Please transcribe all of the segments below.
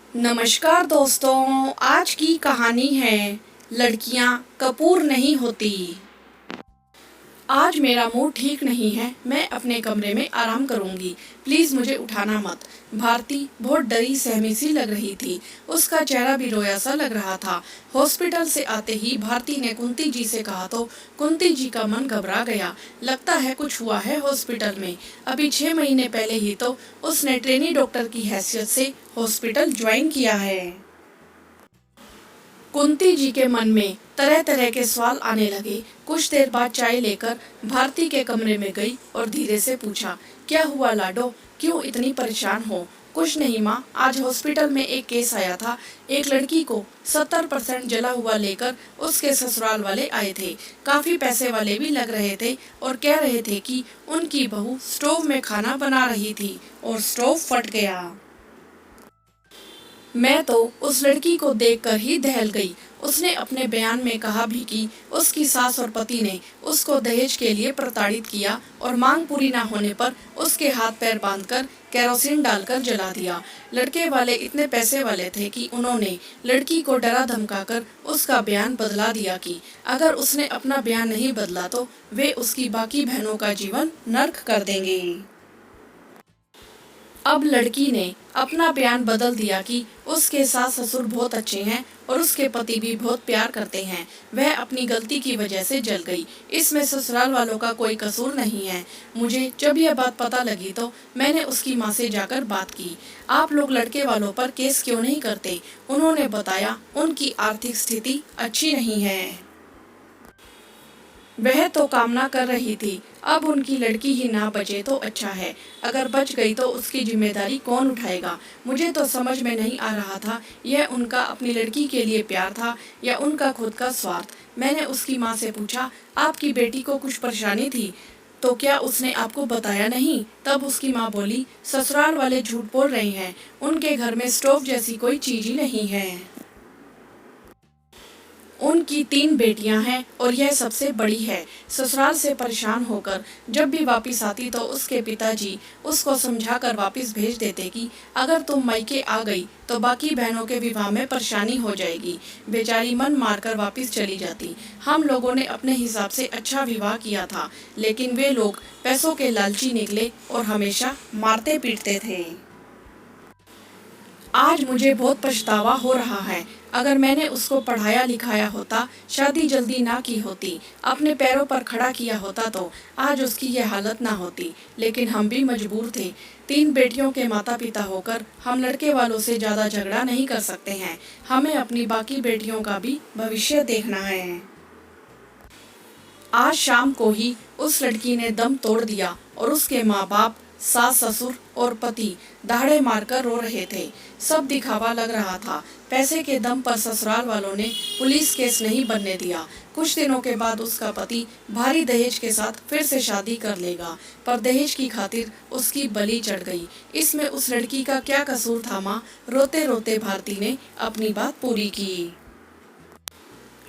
नमस्कार दोस्तों, आज की कहानी है लड़कियां कपूर नहीं होती। आज मेरा मूड ठीक नहीं है, मैं अपने कमरे में आराम करूंगी। प्लीज मुझे उठाना मत। भारती बहुत डरी सहमी सी लग रही थी। उसका चेहरा भी रोया सा लग रहा था। हॉस्पिटल से आते ही भारती ने कुंती जी से कहा तो कुंती जी का मन घबरा गया। लगता है कुछ हुआ है हॉस्पिटल में। अभी 6 महीने पहले ही तो उसने ट्रेनी डॉक्टर की हैसियत से हॉस्पिटल ज्वाइन किया है। कुंती जी के मन में तरह तरह के सवाल आने लगे। कुछ देर बाद चाय लेकर भारती के कमरे में गई और धीरे से पूछा, क्या हुआ लाडो, क्यों इतनी परेशान हो? कुछ नहीं माँ, आज हॉस्पिटल में एक केस आया था। एक लड़की को 70% जला हुआ लेकर उसके ससुराल वाले आए थे। काफी पैसे वाले भी लग रहे थे और कह रहे थे कि उनकी बहू स्टोव में खाना बना रही थी और स्टोव फट गया। मैं तो उस लड़की को देखकर ही दहल गई। उसने अपने बयान में कहा भी कि उसकी सास और पति ने उसको दहेज के लिए प्रताड़ित किया और मांग पूरी ना होने पर उसके हाथ पैर बांधकर केरोसिन डालकर जला दिया। लड़के वाले इतने पैसे वाले थे कि उन्होंने लड़की को डरा धमकाकर उसका बयान बदला दिया कि अगर उसने अपना बयान नहीं बदला तो वे उसकी बाकी बहनों का जीवन नर्क कर देंगे। अब लड़की ने अपना बयान बदल दिया कि उसके सास ससुर बहुत अच्छे हैं और उसके पति भी बहुत प्यार करते हैं। वह अपनी गलती की वजह से जल गई। इसमें ससुराल वालों का कोई कसूर नहीं है। मुझे जब यह बात पता लगी तो मैंने उसकी माँ से जाकर बात की। आप लोग लड़के वालों पर केस क्यों नहीं करते? उन्होंने बताया उनकी आर्थिक स्थिति अच्छी नहीं है। वह तो कामना कर रही थी, अब उनकी लड़की ही ना बचे तो अच्छा है। अगर बच गई तो उसकी जिम्मेदारी कौन उठाएगा? मुझे तो समझ में नहीं आ रहा था, यह उनका अपनी लड़की के लिए प्यार था या उनका खुद का स्वार्थ। मैंने उसकी माँ से पूछा, आपकी बेटी को कुछ परेशानी थी तो क्या उसने आपको बताया नहीं? तब उसकी माँ बोली, ससुराल वाले झूठ बोल रहे हैं, उनके घर में स्टोव जैसी कोई चीज ही नहीं है। उनकी 3 बेटियां हैं और यह सबसे बड़ी है। ससुराल से परेशान होकर जब भी वापस आती तो उसके पिताजी उसको समझाकर वापस भेज देते कि अगर तुम मायके आ गई तो बाकी बहनों के विवाह में परेशानी हो जाएगी। बेचारी मन मारकर वापस चली जाती। हम लोगों ने अपने हिसाब से अच्छा विवाह किया था, लेकिन वे लोग पैसों के लालची निकले और हमेशा मारते पीटते थे। आज मुझे बहुत पछतावा हो रहा है। अगर मैंने उसको पढ़ाया लिखाया होता, शादी जल्दी ना की होती, अपने पैरों पर खड़ा किया होता तो आज उसकी यह हालत ना होती। लेकिन हम भी मजबूर थे। 3 बेटियों के माता पिता होकर हम लड़के वालों से ज्यादा झगड़ा नहीं कर सकते हैं। हमें अपनी बाकी बेटियों का भी भविष्य देखना है। आज शाम को ही उस लड़की ने दम तोड़ दिया और उसके माँ बाप, सास ससुर और पति दहाड़े मारकर रो रहे थे। सब दिखावा लग रहा था। पैसे के दम पर ससुराल वालों ने पुलिस केस नहीं बनने दिया। कुछ दिनों के बाद उसका पति भारी दहेज के साथ फिर से शादी कर लेगा, पर दहेज की खातिर उसकी बलि चढ़ गई। इसमें उस लड़की का क्या कसूर था माँ? रोते रोते भारती ने अपनी बात पूरी की।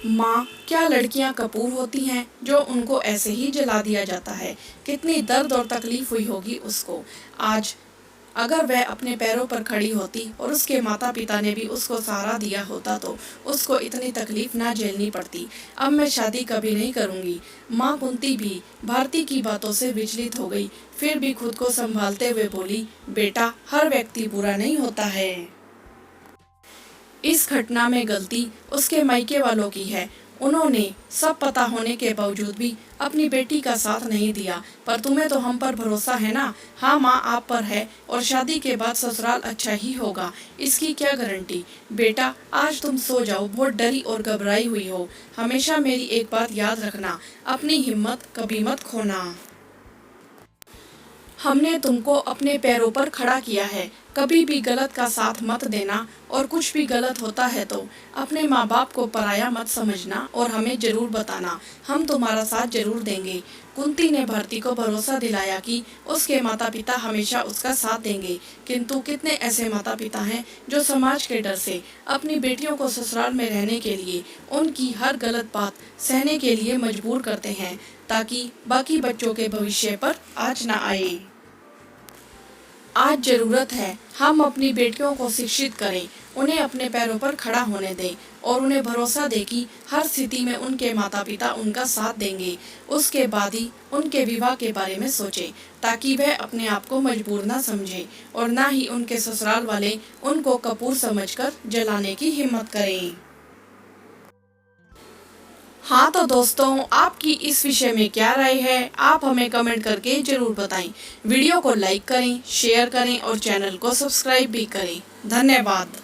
माँ, क्या लड़कियां कपूर होती हैं जो उनको ऐसे ही जला दिया जाता है? कितनी दर्द और तकलीफ हुई होगी उसको। आज अगर वह अपने पैरों पर खड़ी होती और उसके माता पिता ने भी उसको सहारा दिया होता तो उसको इतनी तकलीफ ना झेलनी पड़ती। अब मैं शादी कभी नहीं करूँगी। माँ कुंती भी भारती की बातों से विचलित हो गई, फिर भी खुद को संभालते हुए बोली, बेटा, हर व्यक्ति बुरा नहीं होता है। इस घटना में गलती उसके मायके वालों की है। उन्होंने सब पता होने के बावजूद भी अपनी बेटी का साथ नहीं दिया। पर तुम्हें तो हम पर भरोसा है ना? हाँ माँ, आप पर है और शादी के बाद ससुराल अच्छा ही होगा, इसकी क्या गारंटी? बेटा, आज तुम सो जाओ, बहुत डरी और घबराई हुई हो। हमेशा मेरी एक बात याद रखना, अपनी हिम्मत कभी मत खोना। हमने तुमको अपने पैरों पर खड़ा किया है। कभी भी गलत का साथ मत देना और कुछ भी गलत होता है तो अपने माँ बाप को पराया मत समझना और हमें जरूर बताना, हम तुम्हारा साथ जरूर देंगे। कुंती ने भारती को भरोसा दिलाया कि उसके माता पिता हमेशा उसका साथ देंगे। किंतु कितने ऐसे माता पिता हैं जो समाज के डर से अपनी बेटियों को ससुराल में रहने के लिए, उनकी हर गलत बात सहने के लिए मजबूर करते हैं, ताकि बाकी बच्चों के भविष्य पर आँच न आए। आज जरूरत है हम अपनी बेटियों को शिक्षित करें, उन्हें अपने पैरों पर खड़ा होने दें और उन्हें भरोसा दें कि हर स्थिति में उनके माता पिता उनका साथ देंगे। उसके बाद ही उनके विवाह के बारे में सोचें, ताकि वह अपने आप को मजबूर ना समझे और ना ही उनके ससुराल वाले उनको कपूर समझकर जलाने की हिम्मत करें। हाँ तो दोस्तों, आपकी इस विषय में क्या राय है, आप हमें कमेंट करके जरूर बताएं। वीडियो को लाइक करें, शेयर करें और चैनल को सब्सक्राइब भी करें। धन्यवाद।